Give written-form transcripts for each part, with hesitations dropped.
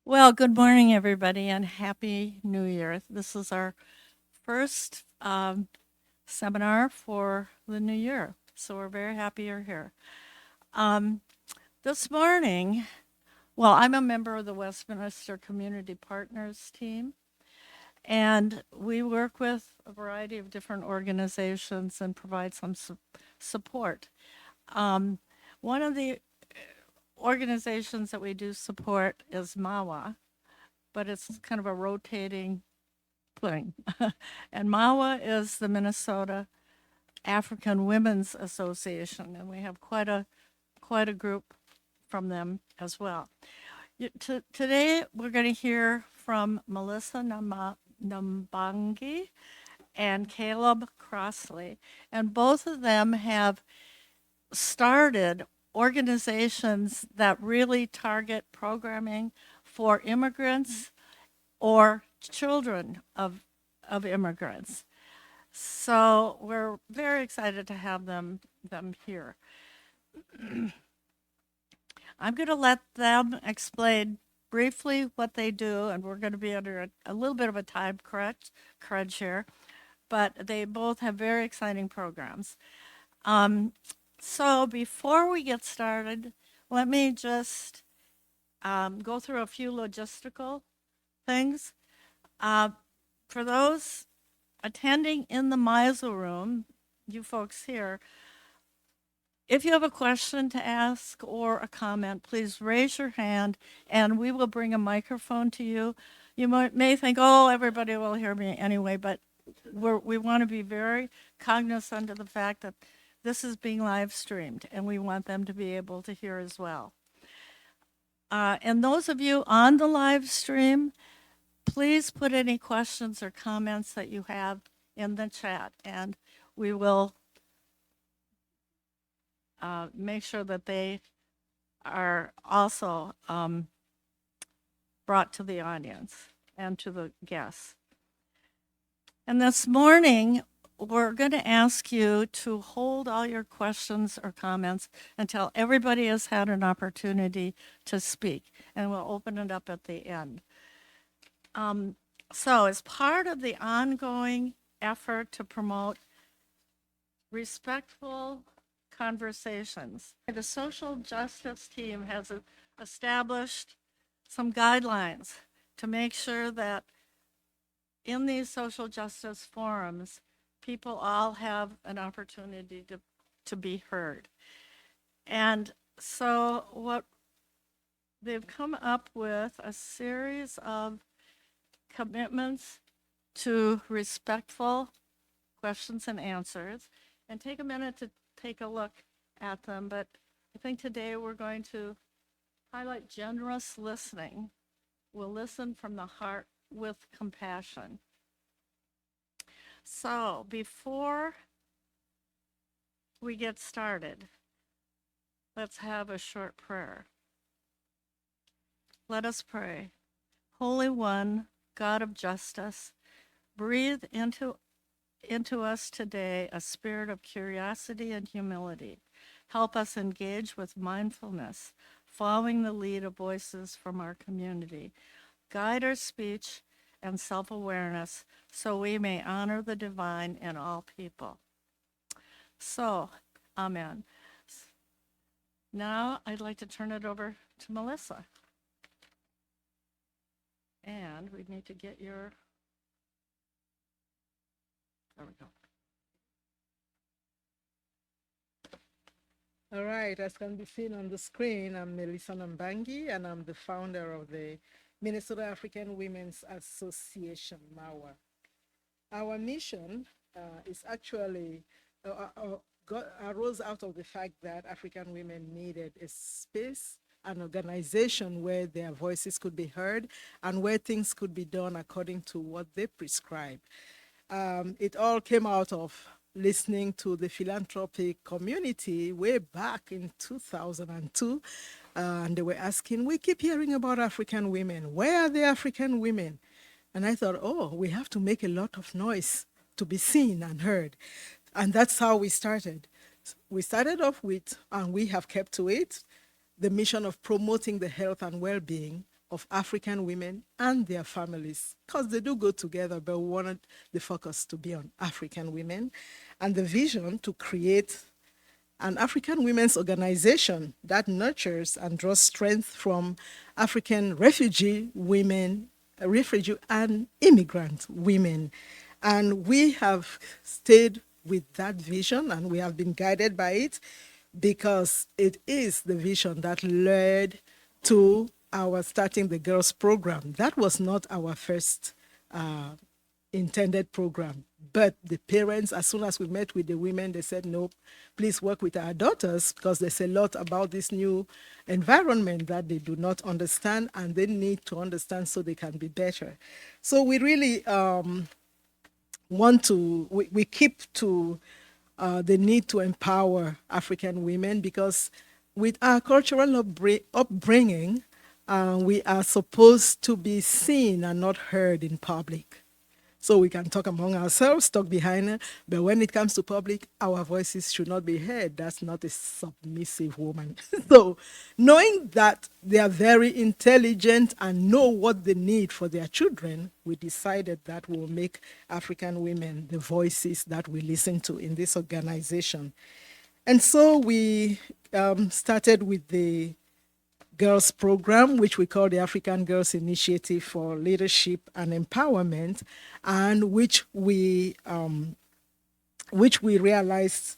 Well, good morning, everybody, and Happy New Year. This is our first seminar for the new year, so we're very happy you're here. Um, this morning, well, I'm a member of the Westminster Community Partners team, and we work with a variety of different organizations and provide some support. Um, one of the organizations that we do support is MAWA, but it's kind of a rotating thing. And MAWA is the Minnesota African Women's Association, and we have quite a group from them as well. Today we're going to hear from Melissa Nambangi and Caleb Crossley, and both of them have started organizations that really target programming for immigrants or children of immigrants. So we're very excited to have them here. I'm going to let them explain briefly what they do, and we're going to be under a little bit of a time crunch here, but they both have very exciting programs. Um, so before we get started, let me just go through a few logistical things. Uh, for those attending in the MISO room, you folks here, if you have a question to ask or a comment, please raise your hand and we will bring a microphone to you. You may think, oh, everybody will hear me anyway, but we want to be very cognizant of the fact that this is being live streamed and we want them to be able to hear as well. And those of you on the live stream, please put any questions or comments that you have in the chat, and we will make sure that they are also brought to the audience and to the guests. And this morning, we're going to ask you to hold all your questions or comments until everybody has had an opportunity to speak, and we'll open it up at the end. So, as part of the ongoing effort to promote respectful conversations, the social justice team has established some guidelines to make sure that in these social justice forums, people all have an opportunity to be heard. And so, what they've come up with a series of commitments to respectful questions and answers, and take a minute to take a look at them. But I think today we're going to highlight generous listening. We'll listen from the heart with compassion. So before we get started, let's have a short prayer. Let us pray. Holy One, God of justice, breathe into us today a spirit of curiosity and humility. Help us engage with mindfulness, following the lead of voices from our community. Guide our speech and self-awareness so we may honor the divine in all people. So, amen. Now I'd like to turn it over to Melissa. And we need to get your, there we go. All right, as can be seen on the screen, I'm Melissa Nambangi, and I'm the founder of the Minnesota African Women's Association, MAWA. Our mission is actually arose out of the fact that African women needed a space, an organization where their voices could be heard and where things could be done according to what they prescribe. It all came out of listening to the philanthropic community way back in 2002. And they were asking, we keep hearing about African women. Where are the African women? And I thought, oh, we have to make a lot of noise to be seen and heard. And that's how we started. We started off with, and we have kept to it, the mission of promoting the health and well-being of African women and their families, because they do go together, but we wanted the focus to be on African women, and the vision to create an African women's organization that nurtures and draws strength from African refugee and immigrant women. And we have stayed with that vision and we have been guided by it because it is the vision that led to our starting the girls program. That was not our first intended program. But the parents, as soon as we met with the women, they said, no, please work with our daughters because there's a lot about this new environment that they do not understand and they need to understand so they can be better. So we really we keep to the need to empower African women because with our cultural upbringing, we are supposed to be seen and not heard in public. So we can talk among ourselves, talk behind it, but when it comes to public, our voices should not be heard. That's not a submissive woman. So knowing that they are very intelligent and know what they need for their children, we decided that we'll make African women the voices that we listen to in this organization. And so we started with the girls program, which we call the African Girls Initiative for Leadership and Empowerment, and which we realized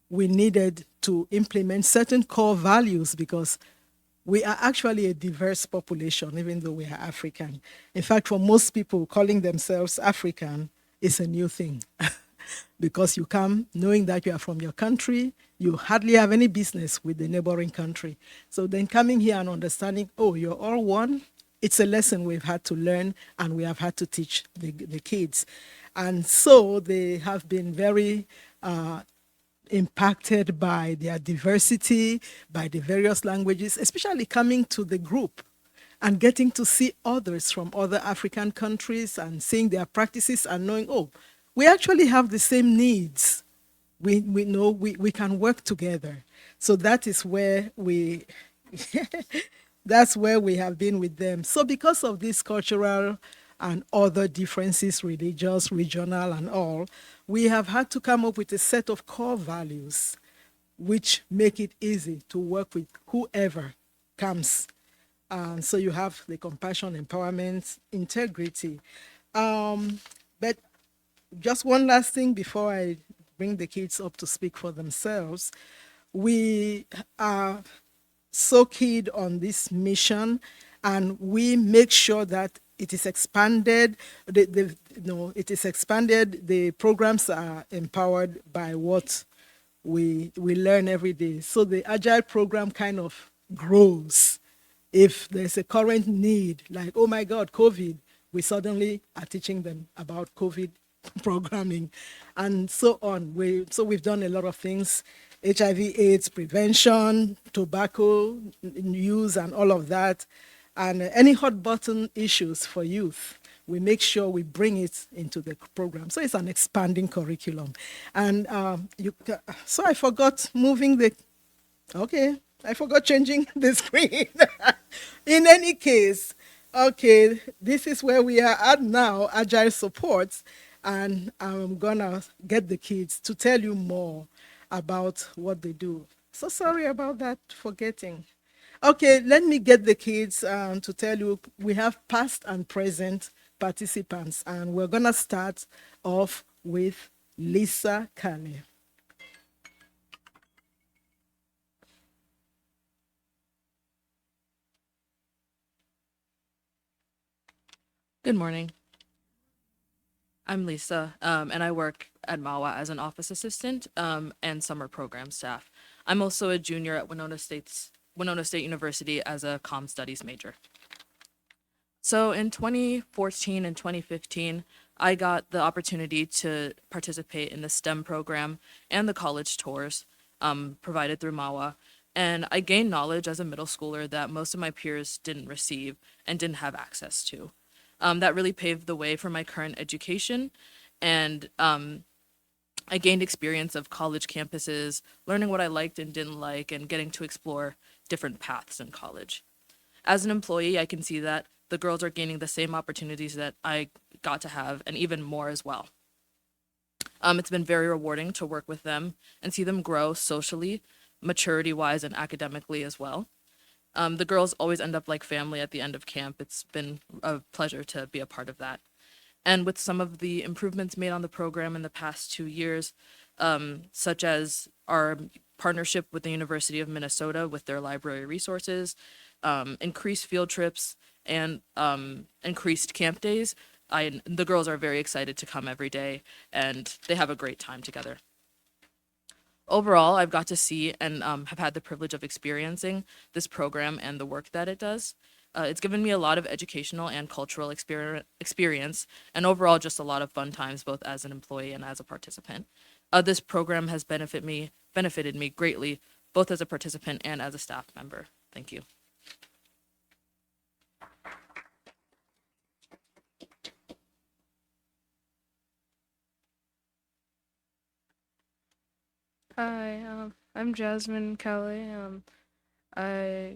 we needed to implement certain core values because we are actually a diverse population, even though we are African. In fact, for most people, calling themselves African is a new thing. Because you come knowing that you are from your country, you hardly have any business with the neighboring country. So then coming here and understanding, oh, you're all one, it's a lesson we've had to learn and we have had to teach the kids. And so they have been very impacted by their diversity, by the various languages, especially coming to the group and getting to see others from other African countries and seeing their practices and knowing, oh, we actually have the same needs. We know we can work together. So that is where that's where we have been with them. So because of these cultural and other differences, religious, regional, and all, we have had to come up with a set of core values which make it easy to work with whoever comes. So you have the compassion, empowerment, integrity. But just one last thing before I bring the kids up to speak for themselves. We are so keyed on this mission and we make sure that it is expanded. It is expanded. The programs are empowered by what we learn every day. So the Agile program kind of grows. If there's a current need, like, oh my God, COVID, we suddenly are teaching them about COVID programming and so on. We've done a lot of things, HIV/AIDS prevention, tobacco use and all of that, and any hot button issues for youth, we make sure we bring it into the program. So it's an expanding curriculum. And so I forgot moving the, okay, I forgot changing the screen. In any case, okay, this is where we are at now, Agile Supports, and I'm gonna get the kids to tell you more about what they do. So sorry about that, forgetting. Okay, let me get the kids to tell you, we have past and present participants, and we're gonna start off with Lisa Kale. Good morning. I'm Lisa, and I work at MAWA as an office assistant and summer program staff. I'm also a junior at Winona State University as a comm studies major. So in 2014 and 2015, I got the opportunity to participate in the STEM program and the college tours provided through MAWA. And I gained knowledge as a middle schooler that most of my peers didn't receive and didn't have access to. That really paved the way for my current education. And I gained experience of college campuses, learning what I liked and didn't like, and getting to explore different paths in college. As an employee, I can see that the girls are gaining the same opportunities that I got to have and even more as well. It's been very rewarding to work with them and see them grow socially, maturity wise, and academically as well. The girls always end up like family at the end of camp. It's been a pleasure to be a part of that. And with some of the improvements made on the program in the past 2 years, such as our partnership with the University of Minnesota with their library resources, increased field trips, and increased camp days, the girls are very excited to come every day, and they have a great time together. Overall, I've got to see and have had the privilege of experiencing this program and the work that it does. It's given me a lot of educational and cultural experience, and overall just a lot of fun times, both as an employee and as a participant. This program has benefited me greatly, both as a participant and as a staff member. Thank you. Hi, I'm Jasmine Kelly. I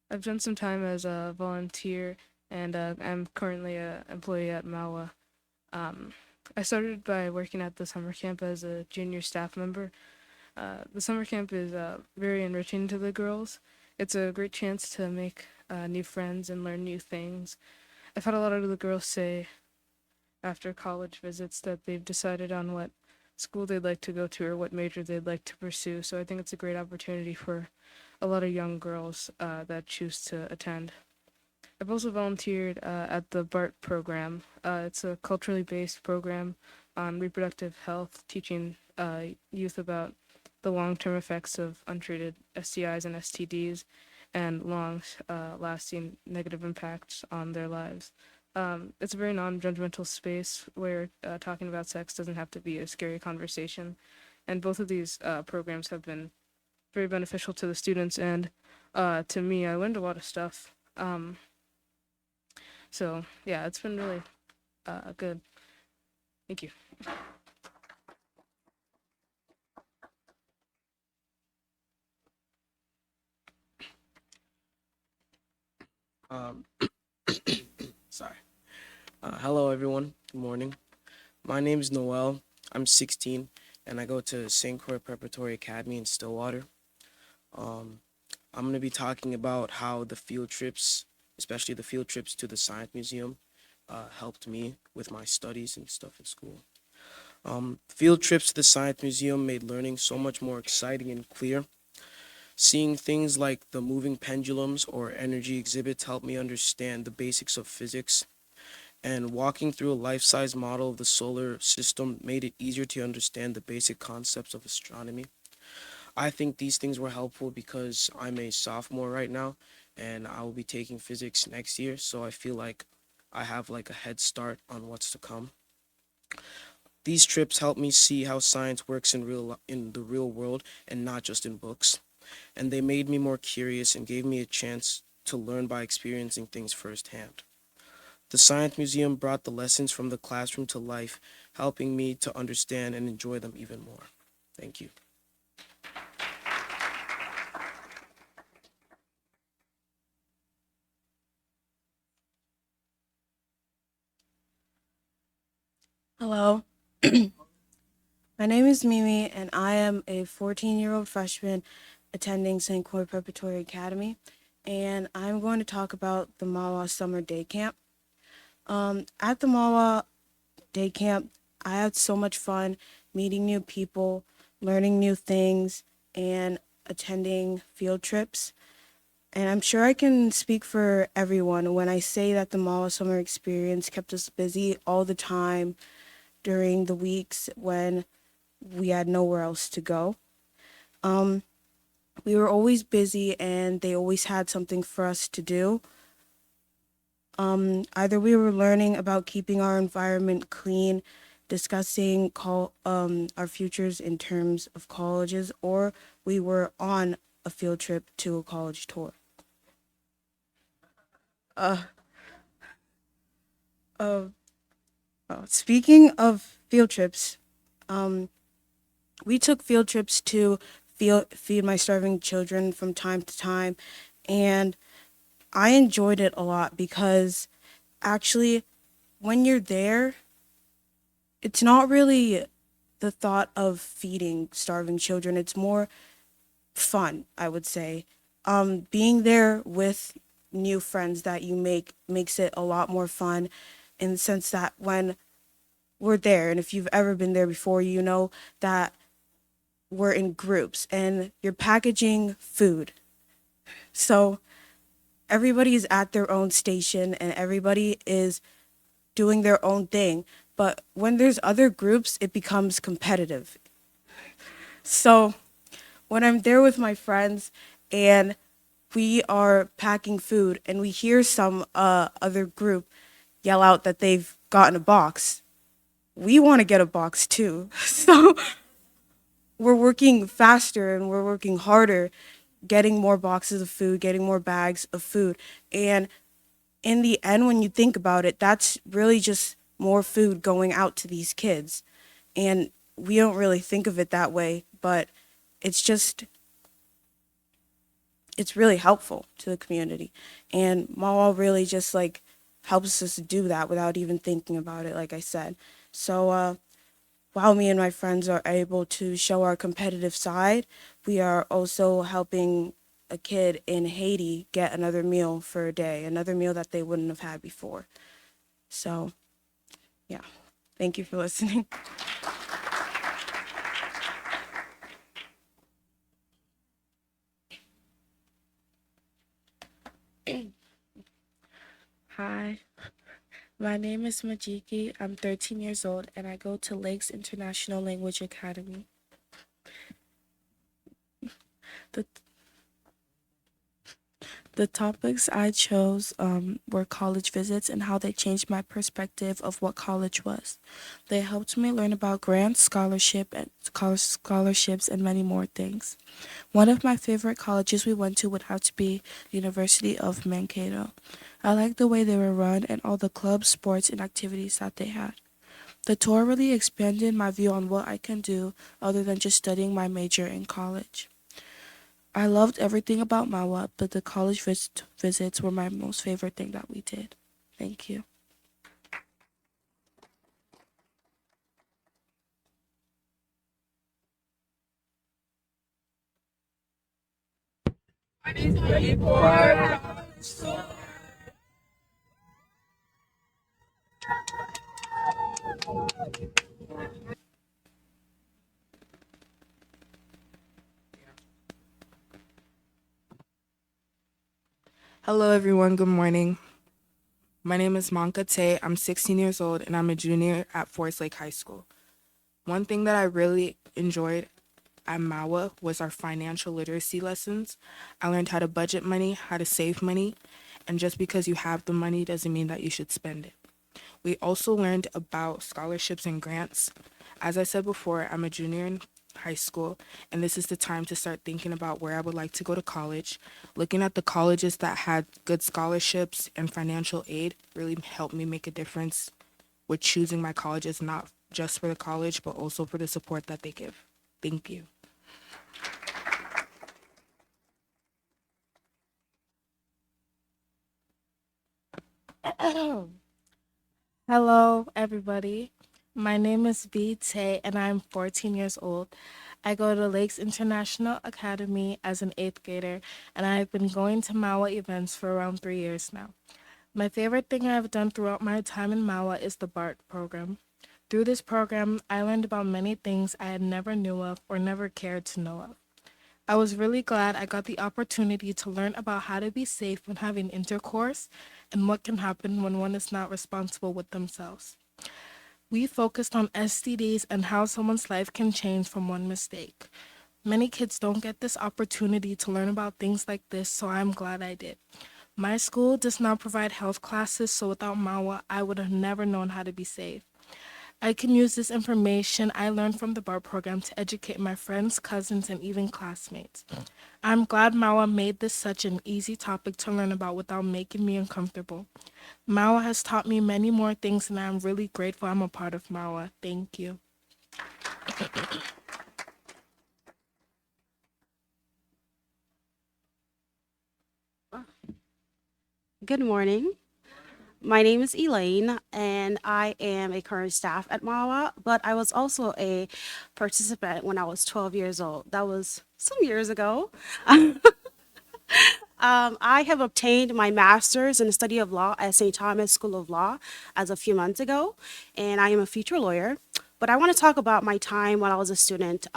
I've done some time as a volunteer, and I'm currently an employee at MAWA. Um, I started by working at the summer camp as a junior staff member. The summer camp is very enriching to the girls. It's a great chance to make new friends and learn new things. I've had a lot of the girls say after college visits that they've decided on what school they'd like to go to or what major they'd like to pursue. So I think it's a great opportunity for a lot of young girls that choose to attend. I've also volunteered at the BART program. It's a culturally based program on reproductive health, teaching youth about the long-term effects of untreated STIs and STDs and long-lasting negative impacts on their lives. It's a very non-judgmental space where talking about sex doesn't have to be a scary conversation. And both of these programs have been very beneficial to the students and to me. I learned a lot of stuff. So yeah, it's been really good. Thank you. Um, sorry. Hello, everyone. Good morning. My name is Noel. I'm 16, and I go to St. Croix Preparatory Academy in Stillwater. I'm going to be talking about how the field trips, especially the field trips to the Science Museum, helped me with my studies and stuff in school. Field trips to the Science Museum made learning so much more exciting and clear. Seeing things like the moving pendulums or energy exhibits helped me understand the basics of physics, and walking through a life-size model of the solar system made it easier to understand the basic concepts of astronomy. I think these things were helpful because I'm a sophomore right now, and I will be taking physics next year, so I feel like I have like a head start on what's to come. These trips help me see how science works in the real world and not just in books. And they made me more curious and gave me a chance to learn by experiencing things firsthand. The Science Museum brought the lessons from the classroom to life, helping me to understand and enjoy them even more. Thank you. Hello. My name is Mimi, and I am a 14-year-old freshman attending St. Croix Preparatory Academy, and I'm going to talk about the MAWA Summer Day Camp. At the MAWA Day Camp, I had so much fun meeting new people, learning new things, and attending field trips. And I'm sure I can speak for everyone when I say that the MAWA Summer experience kept us busy all the time during the weeks when we had nowhere else to go. We were always busy and they always had something for us to do. Either we were learning about keeping our environment clean, discussing our futures in terms of colleges, or we were on a field trip to a college tour. Speaking of field trips, we took field trips to feed my starving children from time to time, and I enjoyed it a lot because actually, when you're there, it's not really the thought of feeding starving children. It's more fun, I would say. Being there with new friends that you make makes it a lot more fun in the sense that when we're there, and if you've ever been there before, you know that we're in groups and you're packaging food. So everybody's at their own station and everybody is doing their own thing. But when there's other groups, it becomes competitive. So when I'm there with my friends and we are packing food and we hear some other group yell out that they've gotten a box, we want to get a box too. So we're working faster and we're working harder, getting more boxes of food, getting more bags of food. And in the end, when you think about it, that's really just more food going out to these kids. And we don't really think of it that way, but it's just, it's really helpful to the community. And MAWA really just like helps us do that without even thinking about it, like I said. So while me and my friends are able to show our competitive side, we are also helping a kid in Haiti get another meal for a day, another meal that they wouldn't have had before. So, yeah, thank you for listening. Hi, my name is Majiki. I'm 13 years old and I go to Lakes International Language Academy. The, the topics I chose were college visits and how they changed my perspective of what college was. They helped me learn about grants, scholarships, and many more things. One of my favorite colleges we went to would have to be University of Mankato. I liked the way they were run and all the clubs, sports, and activities that they had. The tour really expanded my view on what I can do other than just studying my major in college. I loved everything about MAWA, but the college visits were my most favorite thing that we did. Thank you. Hello, everyone. Good morning. My name is Monka Tay. I'm 16 years old and I'm a junior at Forest Lake High School. One thing that I really enjoyed at MAWA was our financial literacy lessons. I learned how to budget money, how to save money, and just because you have the money doesn't mean that you should spend it. We also learned about scholarships and grants. As I said before, I'm a junior in high school, and this is the time to start thinking about where I would like to go to college. Looking at the colleges that had good scholarships and financial aid really helped me make a difference with choosing my colleges, not just for the college, but also for the support that they give. Thank you. Hello, everybody. My name is B. Tay, and I'm 14 years old. I go to Lakes International Academy as an 8th grader, and I've been going to MAWA events for around 3 years now. My favorite thing I've done throughout my time in MAWA is the BART program. Through this program, I learned about many things I had never knew of or never cared to know of. I was really glad I got the opportunity to learn about how to be safe when having intercourse and what can happen when one is not responsible with themselves. We focused on STDs and how someone's life can change from one mistake. Many kids don't get this opportunity to learn about things like this, so I'm glad I did. My school does not provide health classes, so without MAWA, I would have never known how to be safe. I can use this information I learned from the BART program to educate my friends, cousins, and even classmates. I'm glad MAWA made this such an easy topic to learn about without making me uncomfortable. MAWA has taught me many more things, and I'm really grateful I'm a part of MAWA. Thank you. Good morning. My name is Elaine, and I am a current staff at MAWA, but I was also a participant when I was 12 years old. That was some years ago. I have obtained my master's in the study of law at St. Thomas School of Law as a few months ago, and I am a future lawyer. But I want to talk about my time when I was a student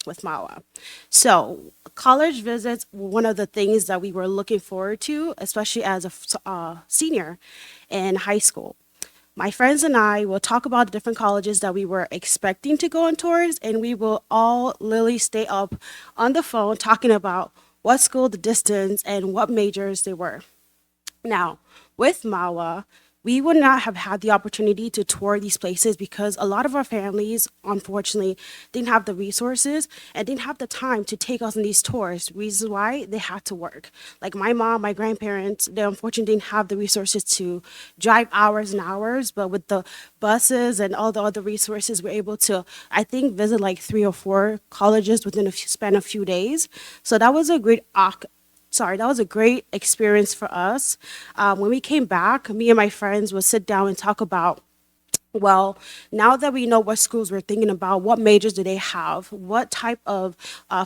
with MAWA. So, college visits were one of the things that we were looking forward to, especially as a senior in high school. My friends and I will talk about the different colleges that we were expecting to go on tours, and we will all literally stay up on the phone talking about what school, the distance, and what majors they were. Now, with MAWA, we would not have had the opportunity to tour these places because a lot of our families, unfortunately, didn't have the resources and didn't have the time to take us on these tours. Reasons why they had to work. Like my mom, my grandparents, they unfortunately didn't have the resources to drive hours and hours, but with the buses and all the other resources, we're able to, I think, visit like 3 or 4 colleges within a span of few days. So that was a great that was a great experience for us. When we came back, me and my friends would sit down and talk about, well, now that we know what schools we're thinking about, what majors do they have? What type of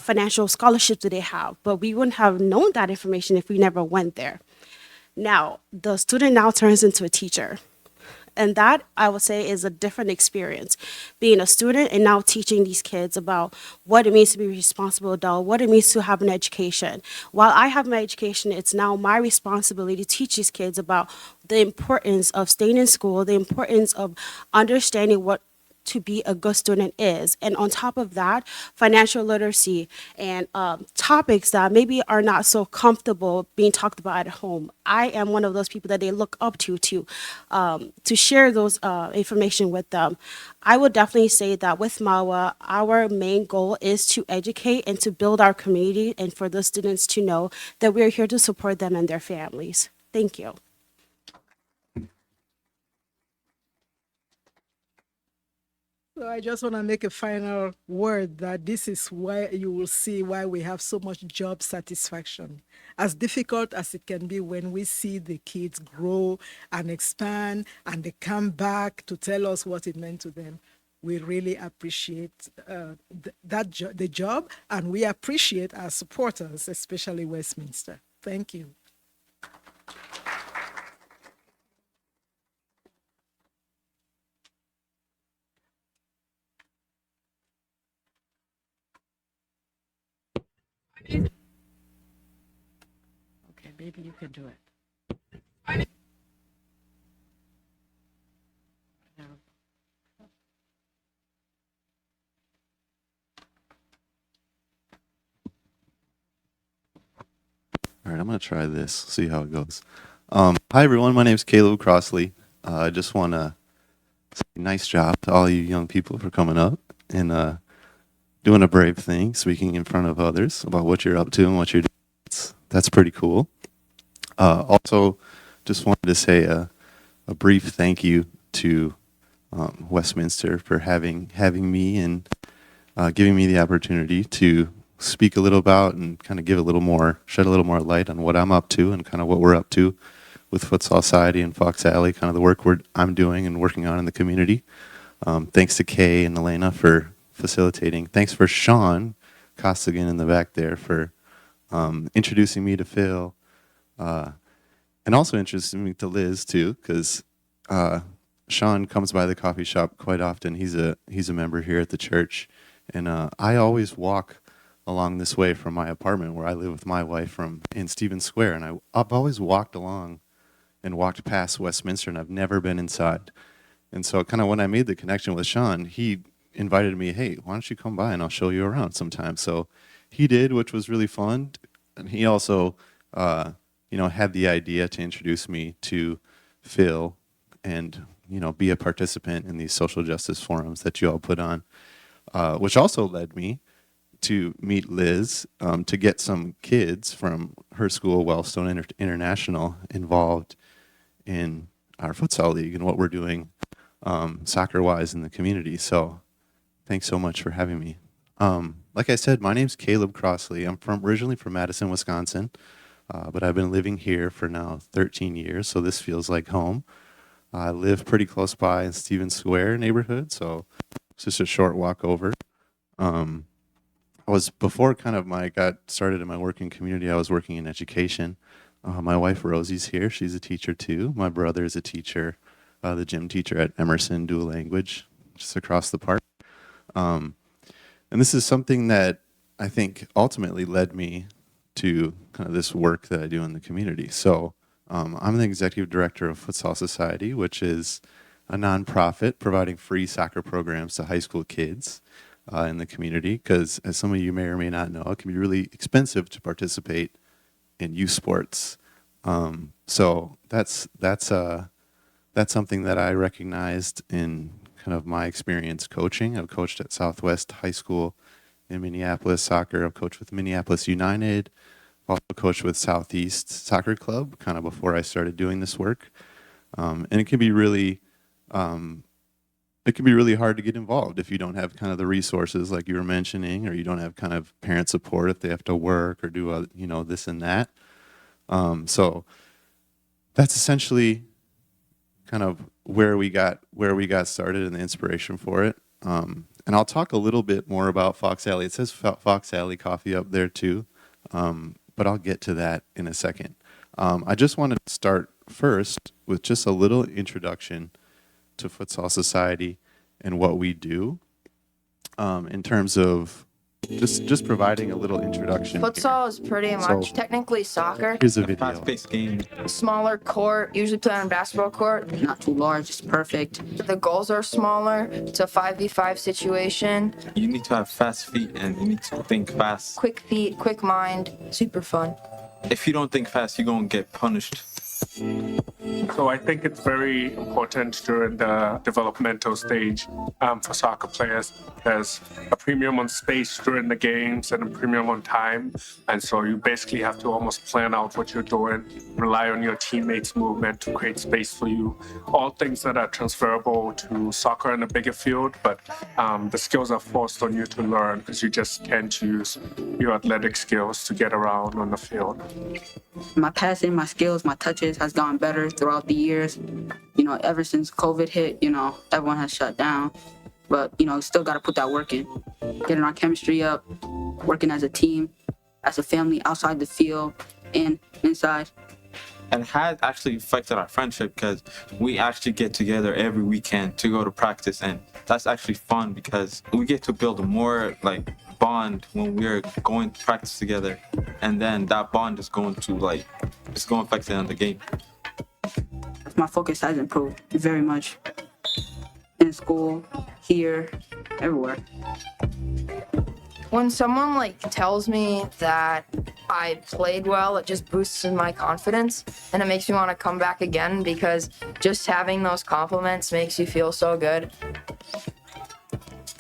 financial scholarships do they have? But we wouldn't have known that information if we never went there. Now, the student now turns into a teacher. And that, I would say, is a different experience. Being a student and now teaching these kids about what it means to be a responsible adult, what it means to have an education. While I have my education, it's now my responsibility to teach these kids about the importance of staying in school, the importance of understanding what to be a good student is. And on top of that, financial literacy and topics that maybe are not so comfortable being talked about at home. I am one of those people that they look up to share those information with them. I would definitely say that with MAWA, our main goal is to educate and to build our community and for the students to know that we're here to support them and their families. Thank you. So I just want to make a final word that this is why you will see why we have so much job satisfaction. As difficult as it can be when we see the kids grow and expand and they come back to tell us what it meant to them, we really appreciate the job, and we appreciate our supporters, especially Westminster. Thank you. Okay, maybe you can do it. Yeah. All right, I'm going to try this, see how it goes. Hi, everyone. My name is Caleb Crossley. I just want to say nice job to all you young people for coming up and doing a brave thing, speaking in front of others about what you're up to and what you're doing. That's pretty cool. Also, just wanted to say a brief thank you to Westminster for having me and giving me the opportunity to speak a little about and kind of give a little more, shed a little more light on what I'm up to and kind of what we're up to with Futsal Society and Fawkes Alley, kind of the work I'm doing and working on in the community. Thanks to Kay and Elena for facilitating. Thanks for Sean Costigan in the back there for introducing me to Phil and also introducing me to Liz too, because Sean comes by the coffee shop quite often. He's a member here at the church, and I always walk along this way from my apartment where I live with my wife in Stevens Square, and I've always walked along and walked past Westminster, and I've never been inside. And so kind of when I made the connection with Sean, he invited me, hey, why don't you come by and I'll show you around sometime. So he did, which was really fun. And he also, had the idea to introduce me to Phil and, be a participant in these social justice forums that you all put on, which also led me to meet Liz, to get some kids from her school, Wellstone International, involved in our futsal league and what we're doing soccer-wise in the community. So thanks so much for having me. Like I said, my name's Caleb Crossley. I'm originally from Madison, Wisconsin. but I've been living here for now 13 years, so this feels like home. I live pretty close by in Stevens Square neighborhood, so it's just a short walk over. Um, I was before kind of got started in my working community. I was working in education. My wife Rosie's here. She's a teacher too. My brother is a teacher, the gym teacher at Emerson Dual Language, just across the park. And this is something that I think ultimately led me to kind of this work that I do in the community. So I'm the executive director of Futsal Society, which is a nonprofit providing free soccer programs to high school kids in the community, because as some of you may or may not know, it can be really expensive to participate in youth sports. So that's something that I recognized in kind of my experience coaching. I've coached at Southwest High School in Minneapolis soccer. I've coached with Minneapolis United. I've also coached with Southeast Soccer Club kind of before I started doing this work. And it can be really hard to get involved if you don't have kind of the resources like you were mentioning, or you don't have kind of parent support if they have to work or do this and that. So that's essentially kind of where we got started and the inspiration for it. And I'll talk a little bit more about Fawkes Alley. It says Fawkes Alley Coffee up there too, but I'll get to that in a second. I just wanted to start first with just a little introduction to Futsal Society and what we do in terms of just providing a little introduction. Futsal is pretty much technically soccer. Here's a video. Fast-paced game. Smaller court, usually play on a basketball court. Not too large, just perfect. The goals are smaller. It's a 5v5 situation. You need to have fast feet and you need to think fast. Quick feet, quick mind, super fun. If you don't think fast, you're going to get punished. So I think it's very important during the developmental stage for soccer players. There's a premium on space during the games and a premium on time. And so you basically have to almost plan out what you're doing, rely on your teammates' movement to create space for you. All things that are transferable to soccer in a bigger field, but the skills are forced on you to learn because you just can't use your athletic skills to get around on the field. My passing, my skills, my touches has gotten better throughout the years. Ever since COVID hit, everyone has shut down. But, still got to put that work in. Getting our chemistry up, working as a team, as a family, outside the field and inside. And it has actually affected our friendship because we actually get together every weekend to go to practice. And that's actually fun because we get to build a more bond when we're going to practice together. And then that bond is going to affect the end of the game. My focus has improved very much. In school, here, everywhere. When someone tells me that I played well, it just boosts my confidence and it makes me want to come back again because just having those compliments makes you feel so good.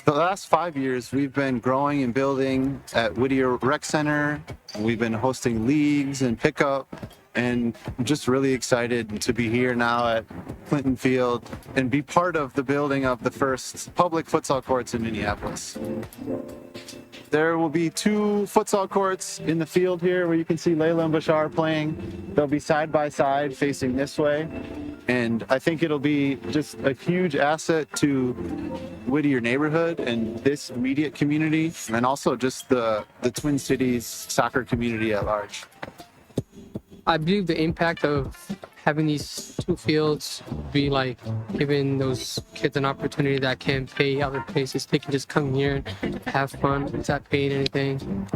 The last 5 years, we've been growing and building at Whittier Rec Center. We've been hosting leagues and pickup, and I'm just really excited to be here now at Clinton Field and be part of the building of the first public futsal courts in Minneapolis. There will be 2 futsal courts in the field here where you can see Layla and Bashar playing. They'll be side by side facing this way. And I think it'll be just a huge asset to Whittier neighborhood and this immediate community, and also just the Twin Cities soccer community at large. I believe the impact of having these 2 fields be giving those kids an opportunity that can't pay other places. They can just come here and have fun without paying anything.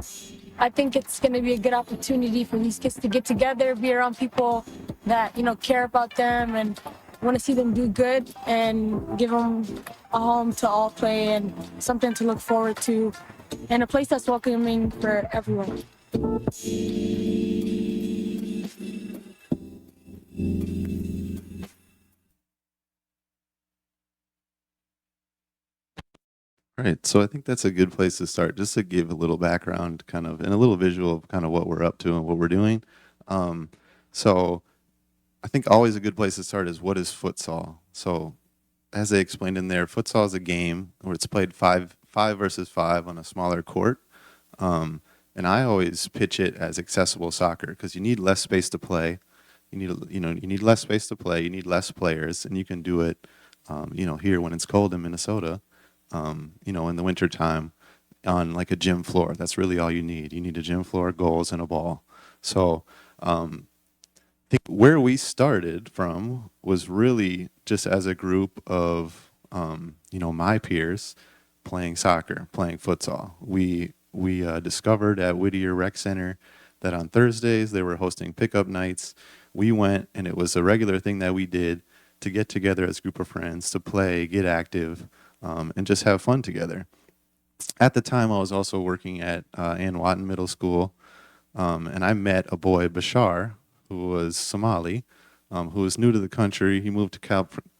I think it's going to be a good opportunity for these kids to get together, be around people that, care about them and want to see them do good, and give them a home to all play and something to look forward to, and a place that's welcoming for everyone. Right, so I think that's a good place to start, just to give a little background kind of, and a little visual of kind of what we're up to and what we're doing. So I think always a good place to start is, what is futsal? So as they explained in there, futsal is a game where it's played five versus five on a smaller court. And I always pitch it as accessible soccer because you need less space to play. You need less space to play. You need less players, and you can do it, here when it's cold in Minnesota, in the wintertime on like a gym floor. That's really all you need. You need a gym floor, goals, and a ball. So I think where we started from was really just as a group of, my peers playing soccer, playing futsal. We discovered at Whittier Rec Center that on Thursdays they were hosting pickup nights. We went, and it was a regular thing that we did to get together as a group of friends, to play, get active, and just have fun together. At the time, I was also working at Ann Watton Middle School, and I met a boy, Bashar, who was Somali, who was new to the country. He moved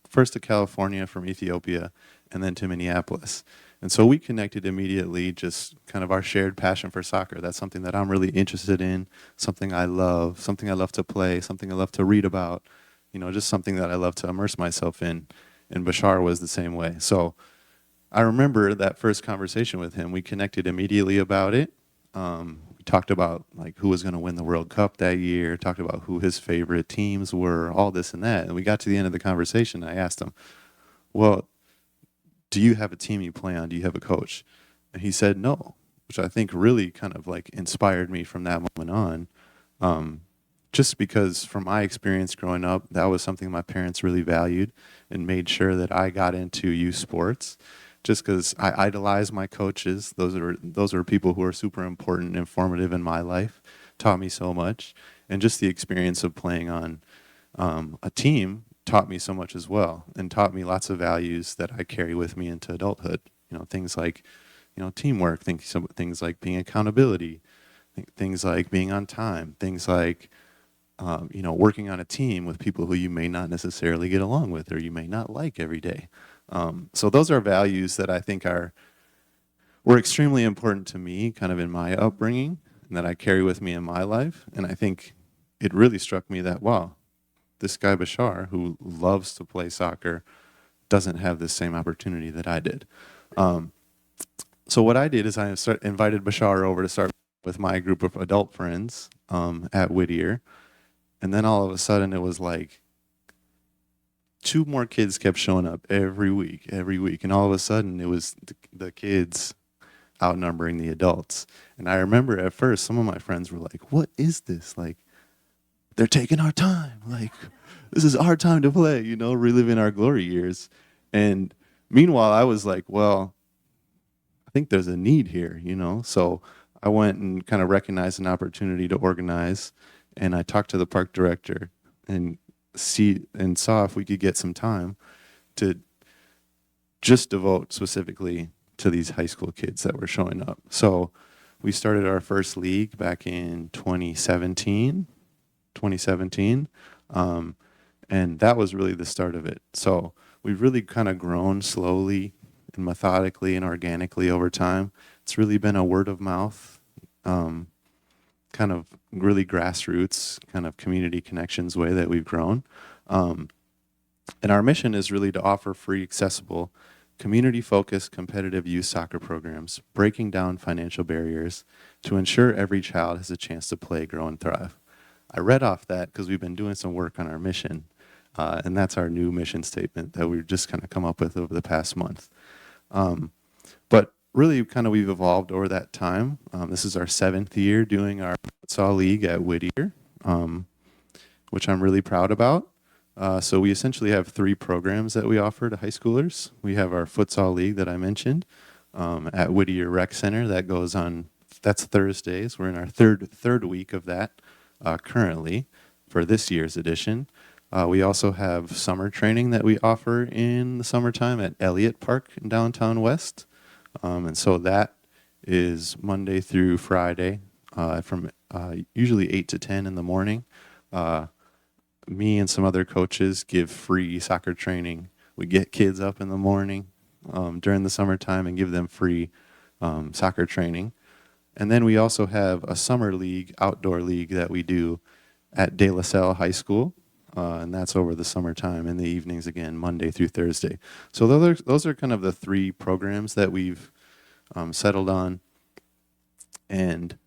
first to California from Ethiopia, and then to Minneapolis. And so we connected immediately, just kind of our shared passion for soccer. That's something that I'm really interested in, something I love to play, something I love to read about, just something that I love to immerse myself in. And Bashar was the same way. So I remember that first conversation with him. We connected immediately about it. We talked about like who was going to win the World Cup that year, talked about who his favorite teams were, all this and that. And we got to the end of the conversation. I asked him, well, do you have a team you play on? Do you have a coach? And he said no, which I think really kind of like inspired me from that moment on. Just because from my experience growing up, that was something my parents really valued and made sure that I got into youth sports. Just because I idolize my coaches. Those are people who are super important and informative in my life, taught me so much. And just the experience of playing on a team taught me so much as well, and taught me lots of values that I carry with me into adulthood. Things like, teamwork, things like being accountability, things like being on time, things like, working on a team with people who you may not necessarily get along with or you may not like every day. So those are values that I think were extremely important to me kind of in my upbringing and that I carry with me in my life. And I think it really struck me that, wow, this guy Bashar, who loves to play soccer, doesn't have this same opportunity that I did. So what I did is I invited Bashar over to start with my group of adult friends at Whittier. And then all of a sudden it was like 2 more kids kept showing up every week. And all of a sudden it was the kids outnumbering the adults. And I remember at first some of my friends were like, what is this? Like, they're taking our time. Like, this is our time to play, reliving our glory years. And meanwhile, I was like, well, I think there's a need here, So I went and kind of recognized an opportunity to organize. And I talked to the park director and saw if we could get some time to just devote specifically to these high school kids that were showing up. So we started our first league back in 2017. And that was really the start of it. So we've really kind of grown slowly and methodically and organically over time. It's really been a word of mouth, kind of really grassroots, kind of community connections way that we've grown. And our mission is really to offer free, accessible, community-focused, competitive youth soccer programs, breaking down financial barriers to ensure every child has a chance to play, grow, and thrive. I read off that because we've been doing some work on our mission, and that's our new mission statement that we've just kind of come up with over the past month. But really, kind of we've evolved over that time. This is our 7th year doing our futsal league at Whittier, which I'm really proud about. So we essentially have 3 programs that we offer to high schoolers. We have our futsal league that I mentioned at Whittier Rec Center. That's Thursdays. We're in our third week of that. Currently for this year's edition. We also have summer training that we offer in the summertime at Elliott Park in downtown West. And so that is Monday through Friday from usually 8 to 10 in the morning. Me and some other coaches give free soccer training. We get kids up in the morning during the summertime and give them free soccer training. And then we also have a summer league, outdoor league that we do at De La Salle High School, and that's over the summertime in the evenings again, Monday through Thursday. So those are kind of the 3 programs that we've settled on. And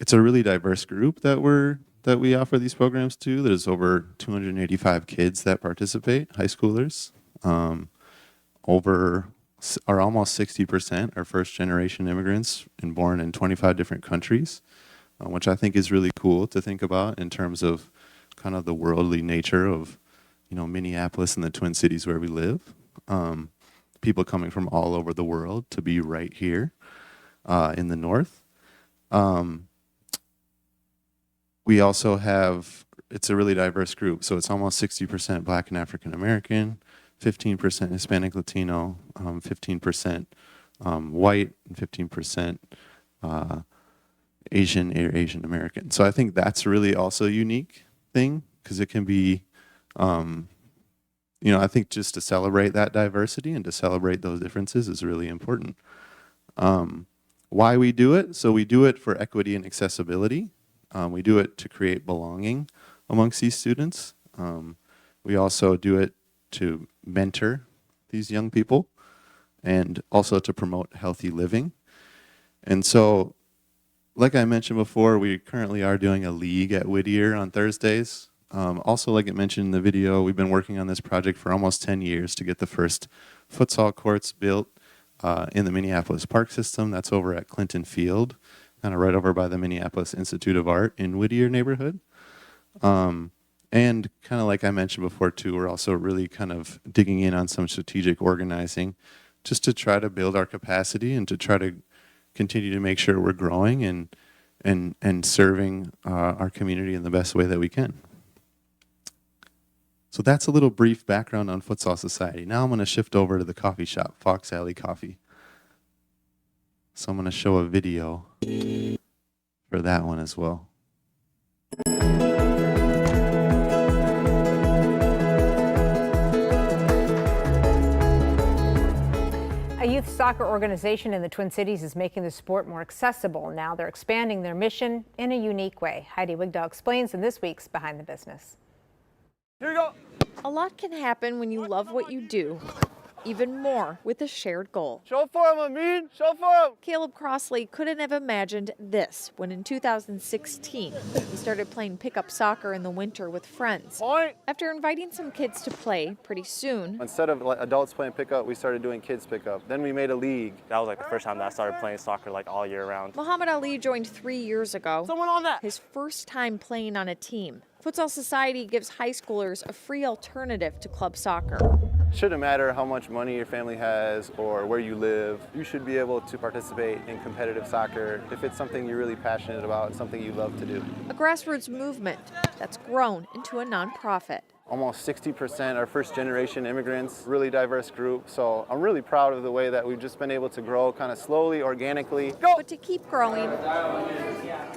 it's a really diverse group that we offer these programs to. There's over 285 kids that participate, high schoolers. Almost 60% are first generation immigrants and born in 25 different countries, which I think is really cool to think about in terms of kind of the worldly nature of, Minneapolis and the Twin Cities where we live. People coming from all over the world to be right here in the north. We also have, it's a really diverse group, so it's almost 60% Black and African American, 15% Hispanic Latino, 15% white, and 15% Asian or Asian American. So I think that's really also a unique thing, because it can be, I think just to celebrate that diversity and to celebrate those differences is really important. Why we do it? So we do it for equity and accessibility. We do it to create belonging amongst these students. We also do it to mentor these young people and also to promote healthy living. And so, like I mentioned before, we currently are doing a league at Whittier on Thursdays. Also, like I mentioned in the video, we've been working on this project for almost 10 years to get the first futsal courts built in the Minneapolis park system. That's over at Clinton Field, kind of right over by the Minneapolis Institute of Art in Whittier neighborhood. And kind of like I mentioned before too, we're also really kind of digging in on some strategic organizing just to try to build our capacity and to try to continue to make sure we're growing and serving our community in the best way that we can. So that's a little brief background on Futsal Society. Now I'm going to shift over to the coffee shop, Fawkes Alley Coffee. So I'm going to show a video for that one as well. A youth soccer organization in the Twin Cities is making the sport more accessible. Now they're expanding their mission in a unique way. Heidi Wigdahl explains in this week's Behind the Business. Here you go. A lot can happen when you love what you do. Even more with a shared goal. Show for him, Amin! Show for him! Caleb Crossley couldn't have imagined this when in 2016 he started playing pickup soccer in the winter with friends. Point. After inviting some kids to play pretty soon, Instead of adults playing pickup, we started doing kids pickup. Then we made a league. That was like the first time that I started playing soccer like all year round. Muhammad Ali joined 3 years ago. Someone on that! His first time playing on a team. Futsal Society gives high schoolers a free alternative to club soccer. It shouldn't matter how much money your family has or where you live. You should be able to participate in competitive soccer if it's something you're really passionate about and something you love to do. A grassroots movement that's grown into a nonprofit. Almost 60% are first generation immigrants, really diverse group. So I'm really proud of the way that we've just been able to grow kind of slowly, organically. But to keep growing,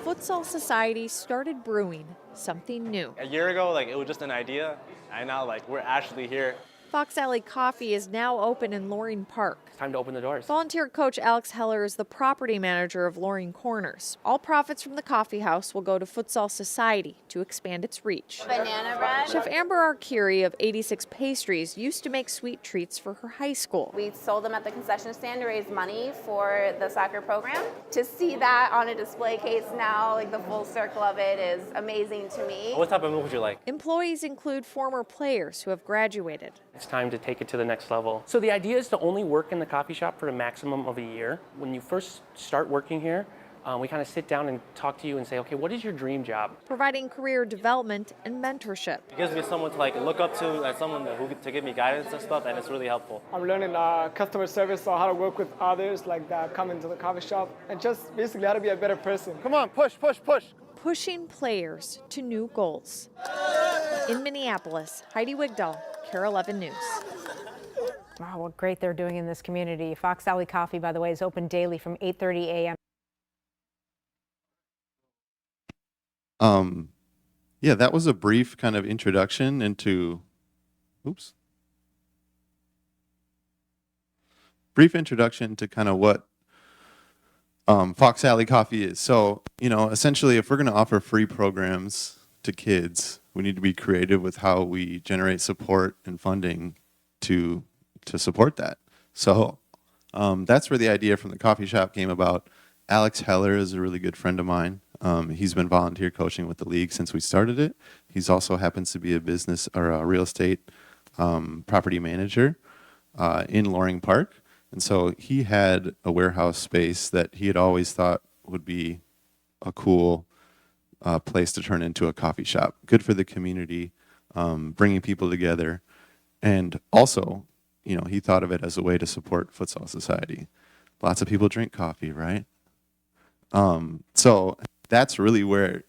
Futsal Society started brewing something new. A year ago, it was just an idea, and now we're actually here. Fawkes Alley Coffee is now open in Loring Park. It's time to open the doors. Volunteer coach Alex Heller is the property manager of Loring Corners. All profits from the coffee house will go to Futsal Society to expand its reach. Banana bread. Chef Amber Arcuri of 86 Pastries used to make sweet treats for her high school. We sold them at the concession stand to raise money for the soccer program. To see that on a display case now, the full circle of it is amazing to me. What type of milk would you like? Employees include former players who have graduated. It's time to take it to the next level. So the idea is to only work in the coffee shop for a maximum of a year. When you first start working here, we kind of sit down and talk to you and say, okay, what is your dream job? Providing career development and mentorship. It gives me someone to look up to, someone to give me guidance and stuff, and it's really helpful. I'm learning customer service, so how to work with others that come into the coffee shop, and just basically how to be a better person. Come on, push, push, push. Pushing players to new goals. In Minneapolis, Heidi Wigdahl, KARE 11 News. Wow, what great they're doing in this community. Fawkes Alley Coffee, by the way, is open daily from 8:30 a.m. Yeah, that was a brief kind of introduction into, brief introduction to kind of what Fawkes Alley Coffee is. So, essentially, if we're going to offer free programs to kids, we need to be creative with how we generate support and funding to support that. So that's where the idea from the coffee shop came about. Alex Heller is a really good friend of mine. He's been volunteer coaching with the league since we started it. He's also happens to be a business or a real estate property manager in Loring Park. And so he had a warehouse space that he had always thought would be a cool place to turn into a coffee shop. Good for the community, bringing people together. And also, you know, he thought of it as a way to support Futsal Society. Lots of people drink coffee, right? So that's really where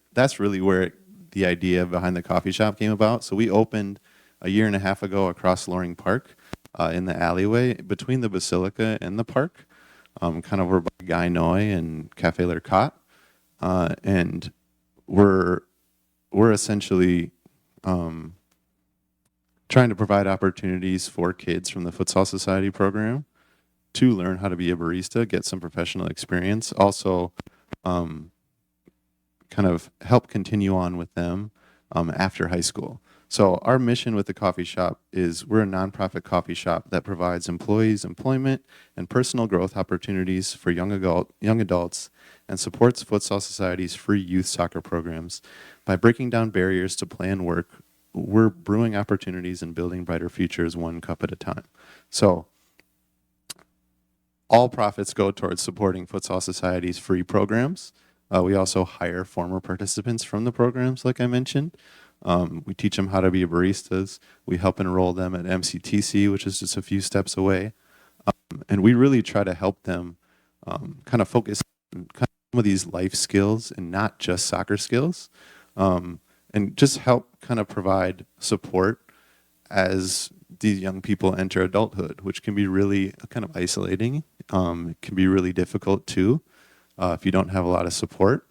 the idea behind the coffee shop came about. So we opened a year and a half ago across Loring Park in the alleyway between the Basilica and the park, kind of over by Guy Noy and Cafe L'Ercat. And we're essentially trying to provide opportunities for kids from the Futsal Society program to learn how to be a barista, get some professional experience, also kind of help continue on with them after high school. So our mission with the coffee shop is we're a nonprofit coffee shop that provides employees employment and personal growth opportunities for young adults and supports Futsal Society's free youth soccer programs. By breaking down barriers to play and work, we're brewing opportunities and building brighter futures one cup at a time. So all profits go towards supporting Futsal Society's free programs. We also hire former participants from the programs, like I mentioned. We teach them how to be baristas. We help enroll them at MCTC, which is just a few steps away. And we really try to help them kind of focus on kind of some of these life skills and not just soccer skills. And just help kind of provide support as these young people enter adulthood, which can be really kind of isolating. It can be really difficult too if you don't have a lot of support.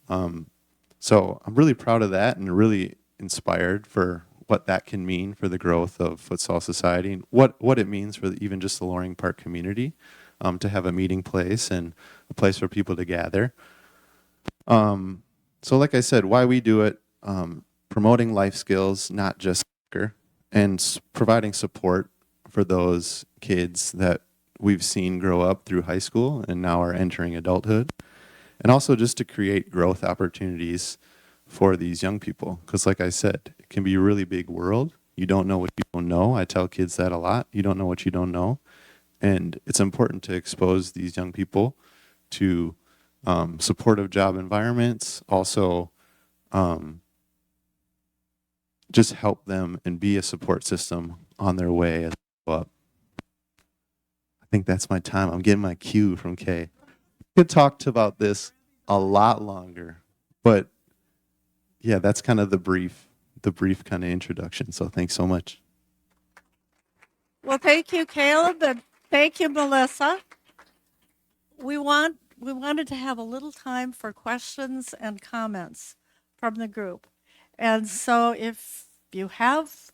So I'm really proud of that and really inspired for what that can mean for the growth of Futsal Society and what it means for even just the Loring Park community to have a meeting place and a place for people to gather. So like I said, why we do it, promoting life skills, not just soccer, and providing support for those kids that we've seen grow up through high school and now are entering adulthood. And also just to create growth opportunities for these young people. Because like I said, it can be a really big world. You don't know what you don't know. I tell kids that a lot. You don't know what you don't know. And it's important to expose these young people to supportive job environments. Also, just help them and be a support system on their way as they grow up. I think that's my time. I'm getting my cue from Kay. I could talk about this a lot longer, but yeah, that's kind of the brief kind of introduction. So thanks so much. Well, thank you, Caleb, and thank you, Melissa. We wanted to have a little time for questions and comments from the group. And so if you have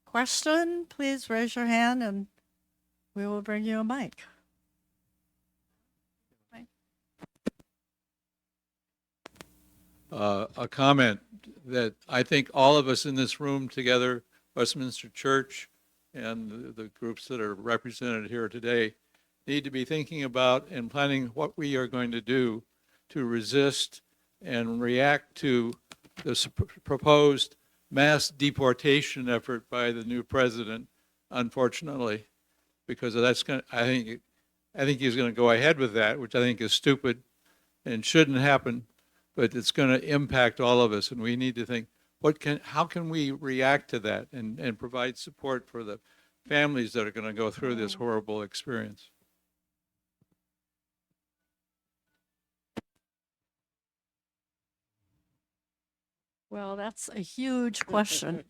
a question, please raise your hand and we will bring you a mic. A comment that I think all of us in this room together, Westminster Church and the groups that are represented here today, need to be thinking about and planning what we are going to do to resist and react to the proposed mass deportation effort by the new president, unfortunately, because that's going. I think he's going to go ahead with that, which I think is stupid and shouldn't happen. But it's going to impact all of us, and we need to think, how can we react to that and provide support for the families that are going to go through this horrible experience. Well, that's a huge question.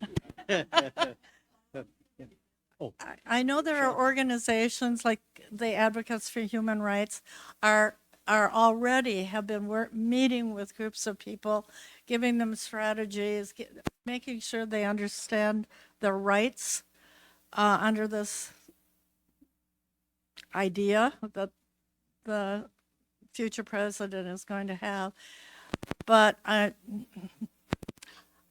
I know there are organizations like the Advocates for Human Rights are already have been meeting with groups of people, giving them strategies, making sure they understand their rights under this idea that the future president is going to have. But I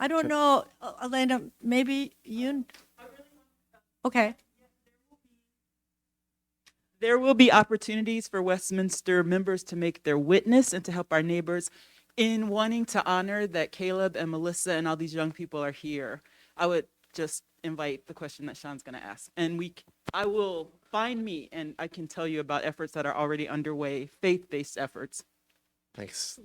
don't know, Elena, maybe you, okay. There will be opportunities for Westminster members to make their witness and to help our neighbors in wanting to honor that Caleb and Melissa and all these young people are here, I would just invite the question that Sean's going to ask. And I will find me and I can tell you about efforts that are already underway, faith-based efforts. Thanks.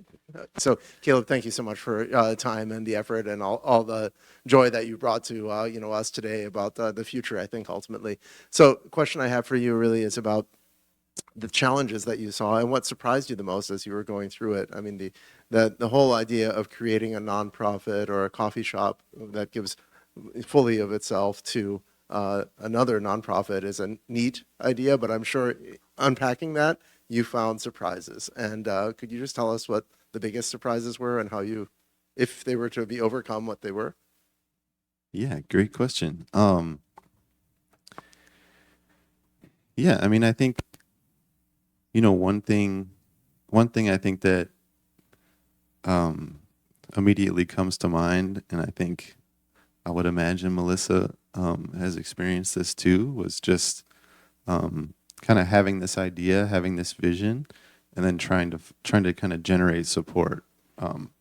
So, Caleb, thank you so much for the time and the effort and all the joy that you brought to us today about the future, I think, ultimately. So, the question I have for you really is about the challenges that you saw and what surprised you the most as you were going through it. I mean, the whole idea of creating a nonprofit or a coffee shop that gives fully of itself to another nonprofit is a neat idea, but I'm sure unpacking that, you found surprises. And could you just tell us what the biggest surprises were and how you, if they were to be overcome, what they were? Yeah, great question. Yeah, I mean, I think, one thing I think that immediately comes to mind, and I think I would imagine Melissa has experienced this too, was just kind of having this idea, having this vision, and then trying to kind of generate support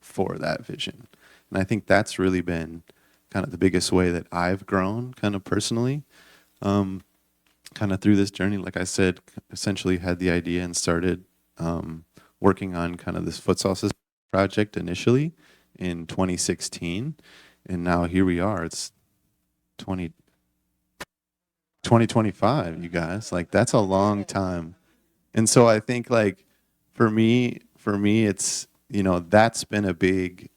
for that vision. And I think that's really been kind of the biggest way that I've grown kind of personally, kind of through this journey. Like I said, essentially had the idea and started working on kind of this futsal system project initially in 2016. And now here we are, it's 2025, you guys. Like, that's a long time. And so I think, like, for me, it's, that's been a big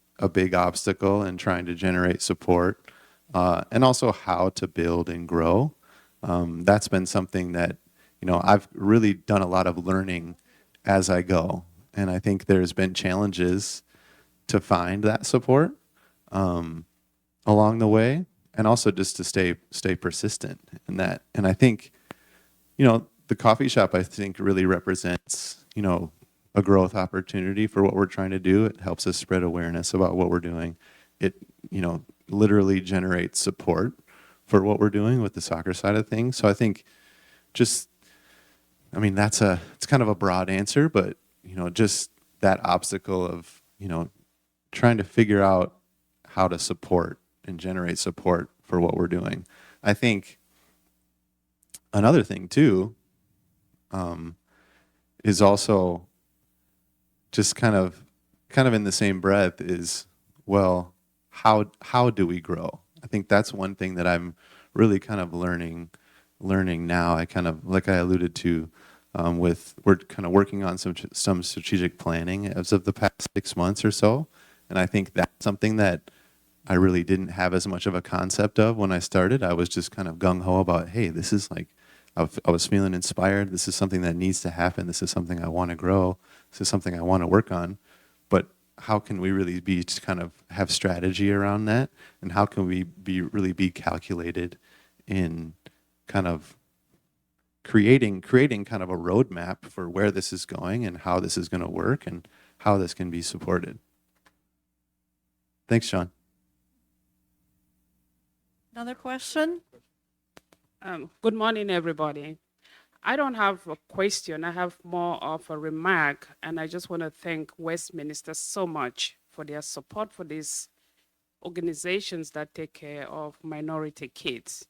obstacle in trying to generate support, and also how to build and grow. That's been something that, I've really done a lot of learning as I go. And I think there's been challenges to find that support along the way, and also just to stay persistent in that. And I think, the coffee shop, I think, really represents, a growth opportunity for what we're trying to do. It helps us spread awareness about what we're doing. It, literally generates support for what we're doing with the soccer side of things. So I think it's kind of a broad answer, but, just that obstacle of, trying to figure out how to support and generate support for what we're doing. I think another thing too is also just kind of in the same breath is, well, how do we grow? I think that's one thing that I'm really kind of learning now. I kind of, like I alluded to, we're kind of working on some strategic planning as of the past 6 months or so, and I think that's something that I really didn't have as much of a concept of when I started. I was just kind of gung-ho about, hey, this is like, I was feeling inspired. This is something that needs to happen. This is something I want to grow. This is something I want to work on. But how can we really have strategy around that? And how can we really be calculated in kind of creating kind of a roadmap for where this is going and how this is going to work and how this can be supported? Thanks, Sean. Another question? Good morning, everybody. I don't have a question. I have more of a remark, and I just want to thank Westminster so much for their support for these organizations that take care of minority kids.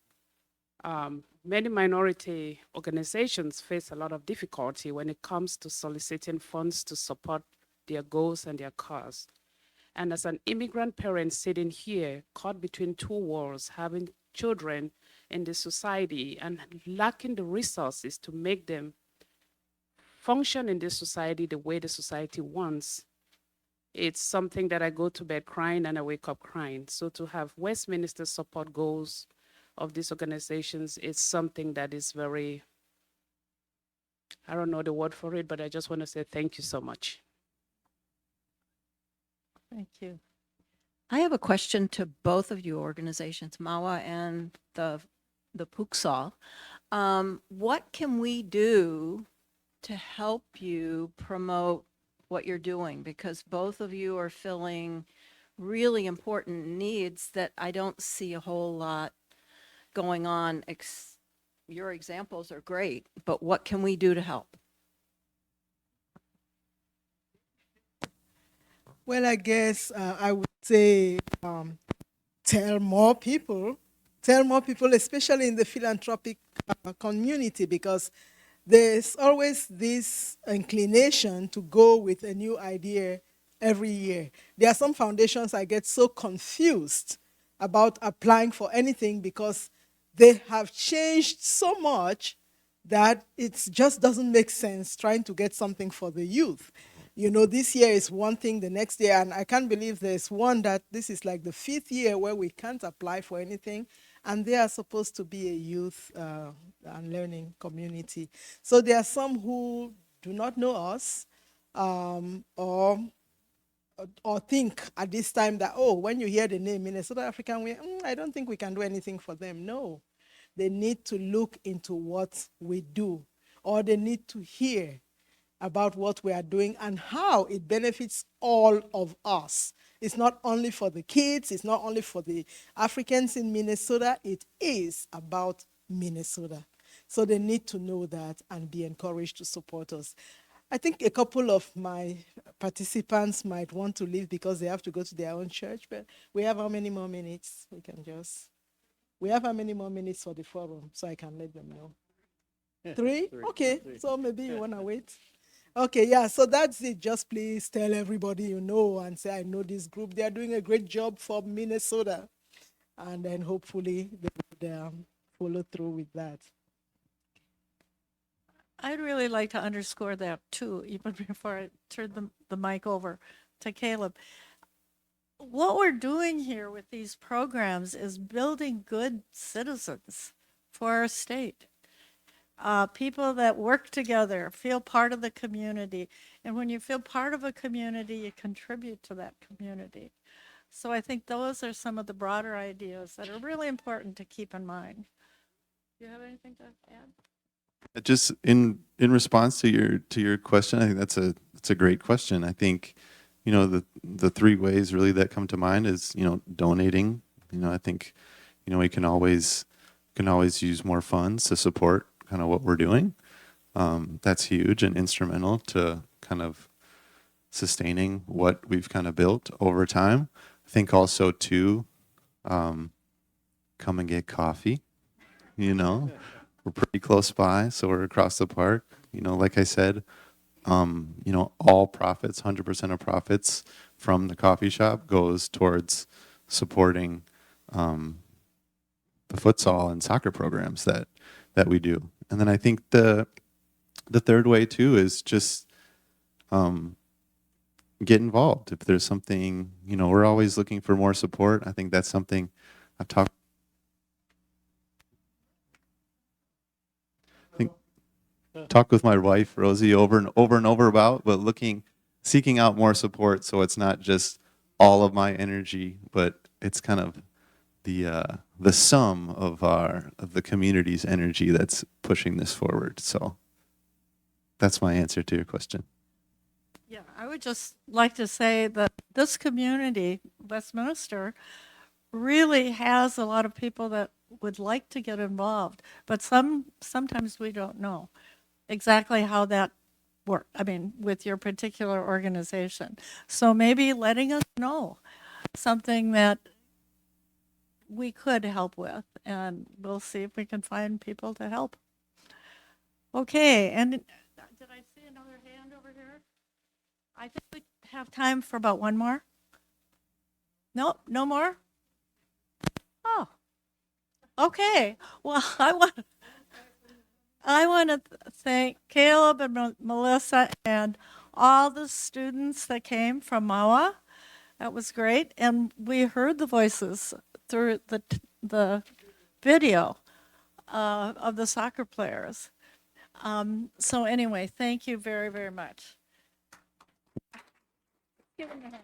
Many minority organizations face a lot of difficulty when it comes to soliciting funds to support their goals and their cause. And as an immigrant parent sitting here, caught between two worlds, having children in the society and lacking the resources to make them function in the society the way the society wants, it's something that I go to bed crying and I wake up crying. So to have Westminster support goals of these organizations is something that is very, I don't know the word for it, but I just want to say thank you so much. Thank you. I have a question to both of you organizations, MAWA and the PUCSAL. What can we do to help you promote what you're doing? Because both of you are filling really important needs that I don't see a whole lot going on. Your examples are great, but what can we do to help? Well, I guess I would say tell more people, especially in the philanthropic community, because there's always this inclination to go with a new idea every year. There are some foundations I get so confused about applying for anything because they have changed so much that it just doesn't make sense trying to get something for the youth. You know, this year is one thing, the next year, and I can't believe there's one that this is like the 5th year where we can't apply for anything, and they are supposed to be a youth and learning community. So there are some who do not know us or think at this time that, oh, when you hear the name Minnesota African Way, I don't think we can do anything for them. No, they need to look into what we do, or they need to hear about what we are doing and how it benefits all of us. It's not only for the kids, it's not only for the Africans in Minnesota, it is about Minnesota. So they need to know that and be encouraged to support us. I think a couple of my participants might want to leave because they have to go to their own church, but we have how many more minutes? We have how many more minutes for the forum so I can let them know? Yeah, 3? three. Okay, Three. so maybe you want to wait. Okay, yeah, so that's it. Just please tell everybody you know and say, I know this group. They're doing a great job for Minnesota. And then hopefully they would follow through with that. I'd really like to underscore that too, even before I turn the mic over to Caleb. What we're doing here with these programs is building good citizens for our state. People that work together, feel part of the community. And when you feel part of a community, you contribute to that community. So I think those are some of the broader ideas that are really important to keep in mind. Do you have anything to add? Just in response to your question, I think that's a great question. I think, you know, the 3 ways really that come to mind is, you know, donating. You know, I think, you know, we can always use more funds to support kind of what we're doing. That's huge and instrumental to kind of sustaining what we've kind of built over time. I think also too, come and get coffee, you know. We're pretty close by, so we're across the park. You know, like I said, you know, all profits, 100% of profits from the coffee shop goes towards supporting the futsal and soccer programs that we do. And then I think the 3rd way too is just get involved. If there's something, you know, we're always looking for more support. I think that's something I've talked with my wife Rosie over and over about, but seeking out more support, so it's not just all of my energy, but it's kind of the sum of the community's energy that's pushing this forward. So that's my answer to your question. Yeah, I would just like to say that this community, Westminster, really has a lot of people that would like to get involved, but sometimes we don't know exactly how that works. I mean, with your particular organization. So maybe letting us know something that we could help with, and we'll see if we can find people to help. Okay, and did I see another hand over here? I think we have time for about one more. No, no more? Oh, okay. Well, I want to thank Caleb and Melissa and all the students that came from MAWA. That was great. And we heard the voices through the video of the soccer players. So anyway, thank you very, very much. Give them a hand.